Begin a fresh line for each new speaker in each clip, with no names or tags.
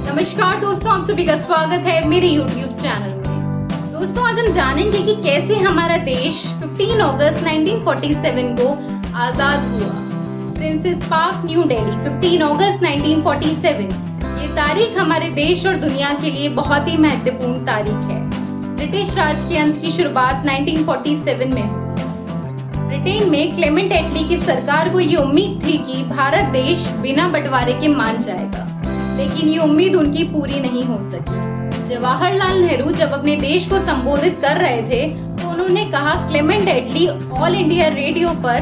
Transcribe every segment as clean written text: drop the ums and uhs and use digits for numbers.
नमस्कार दोस्तों, आप सभी का स्वागत है मेरे YouTube चैनल में। दोस्तों, आज हम जानेंगे कि कैसे हमारा देश 15 अगस्त 1947 को आजाद हुआ। प्रिंसेस पार्क, न्यू दिल्ली, 15 अगस्त 1947। ये तारीख हमारे देश और दुनिया के लिए बहुत ही महत्वपूर्ण तारीख है। ब्रिटिश राज के अंत की शुरुआत 1947 में हुई। ब्रिटेन में क्लेमेंट एटली की सरकार को ये उम्मीद थी कि भारत देश बिना बंटवारे के मान जाएगा, लेकिन ये उम्मीद उनकी पूरी नहीं हो सकी। जवाहरलाल नेहरू जब अपने देश को संबोधित कर रहे थे तो उन्होंने कहा, क्लेमेंट एटली ऑल इंडिया रेडियो पर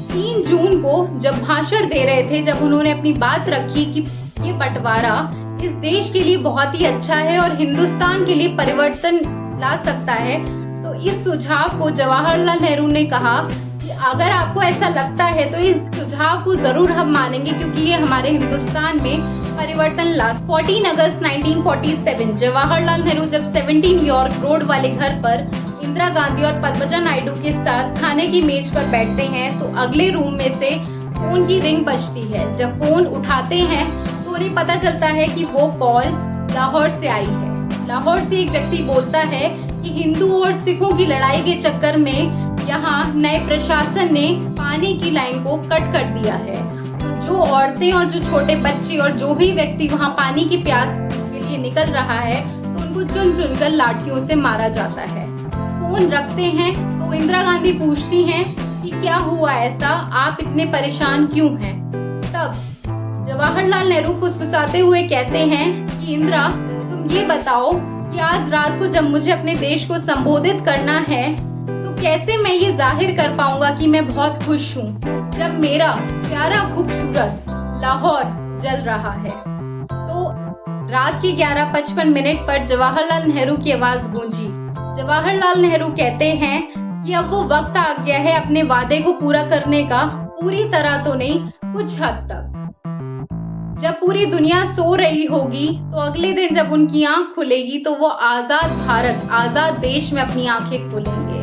3 जून को जब भाषण दे रहे थे, जब उन्होंने अपनी बात रखी कि ये बंटवारा इस देश के लिए बहुत ही अच्छा है और हिंदुस्तान के लिए परिवर्तन ला सकता है, तो इस सुझाव को जवाहरलाल नेहरू ने कहा कि अगर आपको ऐसा लगता है तो इस सुझाव को जरूर हम मानेंगे, क्योंकि ये हमारे हिंदुस्तान में परिवर्तन ला। 14 अगस्त 1947 जवाहरलाल नेहरू जब 17 यॉर्क रोड वाले घर पर इंदिरा गांधी और पद्मजा नायडू के साथ खाने की मेज पर बैठते हैं तो अगले रूम में से फोन की रिंग बजती है। जब फोन उठाते हैं तो उन्हें पता चलता है कि वो कॉल लाहौर से आई है। लाहौर से एक व्यक्ति बोलता है कि हिंदुओं और सिखों की लड़ाई के चक्कर में यहाँ नए प्रशासन ने पानी की लाइन को कट कर दिया है। तो जो औरतें और जो छोटे बच्चे और जो भी व्यक्ति वहाँ पानी की प्यास के लिए निकल रहा है तो उनको चुन चुनकर लाठियों से मारा जाता है। फोन रखते हैं तो इंदिरा गांधी पूछती हैं कि क्या हुआ ऐसा, आप इतने परेशान क्यों हैं। तब जवाहरलाल नेहरू फुसफुसाते हुए कहते हैं कि इंदिरा, तुम ये बताओ कि आज रात को जब मुझे अपने देश को संबोधित करना है तो कैसे मैं ये जाहिर कर पाऊंगा कि मैं बहुत खुश हूँ, जब मेरा प्यारा खूबसूरत लाहौर जल रहा है। तो रात के 11:55 पर जवाहरलाल नेहरू की आवाज गूंजी। जवाहरलाल नेहरू कहते हैं कि अब वो वक्त आ गया है अपने वादे को पूरा करने का, पूरी तरह तो नहीं, कुछ हद तक। जब पूरी दुनिया सो रही होगी तो अगले दिन जब उनकी आंख खुलेगी तो वो आजाद भारत, आजाद देश में अपनी आंखें खोलेंगे।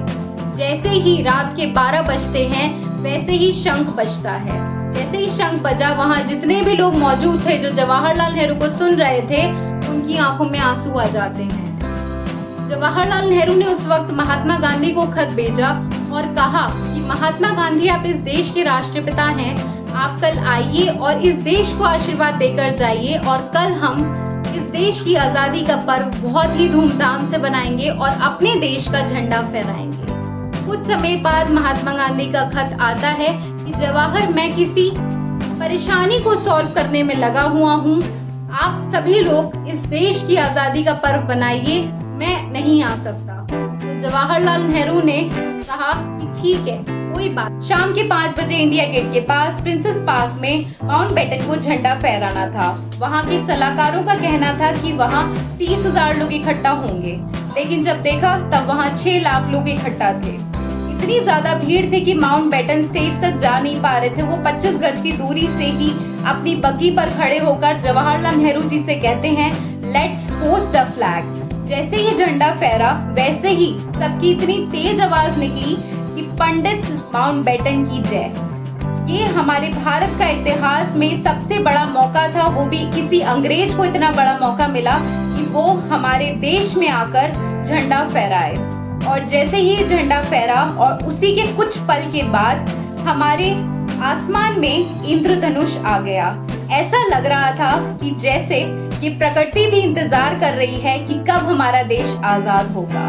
जैसे ही रात के 12 बजते हैं वैसे ही शंख बजता है। जैसे ही शंख बजा, वहाँ जितने भी लोग मौजूद थे जो जवाहरलाल नेहरू को सुन रहे थे, उनकी आंखों में आंसू आ जाते हैं। जवाहरलाल नेहरू ने उस वक्त महात्मा गांधी को खत भेजा और कहा कि महात्मा गांधी, आप इस देश के राष्ट्रपिता हैं, आप कल आइए और इस देश को आशीर्वाद देकर जाइए और कल हम इस देश की आजादी का पर्व बहुत ही धूमधाम से बनाएंगे और अपने देश का झंडा फहराएंगे। कुछ समय बाद महात्मा गांधी का खत आता है कि जवाहर, मैं किसी परेशानी को सॉल्व करने में लगा हुआ हूँ, आप सभी लोग इस देश की आजादी का पर्व बनाइए, मैं नहीं आ सकता। तो जवाहरलाल नेहरू ने कहा कि ठीक है, कोई बात। शाम के 5 बजे इंडिया गेट के पास प्रिंसेस पार्क में माउंटबेटन को झंडा फहराना था। वहाँ के सलाहकारों का कहना था कि वहाँ 30,000 लोग इकट्ठा होंगे, लेकिन जब देखा तब वहाँ 6 लाख लोग इकट्ठा थे। इतनी ज्यादा भीड़ थी कि माउंटबेटन स्टेज तक जा नहीं पा रहे थे। वो 25 गज की दूरी से ही अपनी बग्गी पर खड़े होकर जवाहरलाल नेहरू जी से कहते हैं, लेट्स होस्ट द फ्लैग। जैसे ही झंडा फहरा वैसे ही सबकी इतनी तेज आवाज निकली कि पंडित माउंटबेटन की जय। ये हमारे भारत का इतिहास में सबसे बड़ा मौका था, वो भी किसी अंग्रेज को इतना बड़ा मौका मिला कि वो हमारे देश में आकर झंडा फहराए। और जैसे ही झंडा फहरा और उसी के कुछ पल के बाद हमारे आसमान में इंद्रधनुष आ गया। ऐसा लग रहा था कि जैसे ये प्रकृति भी इंतजार कर रही है कि कब हमारा देश आजाद होगा।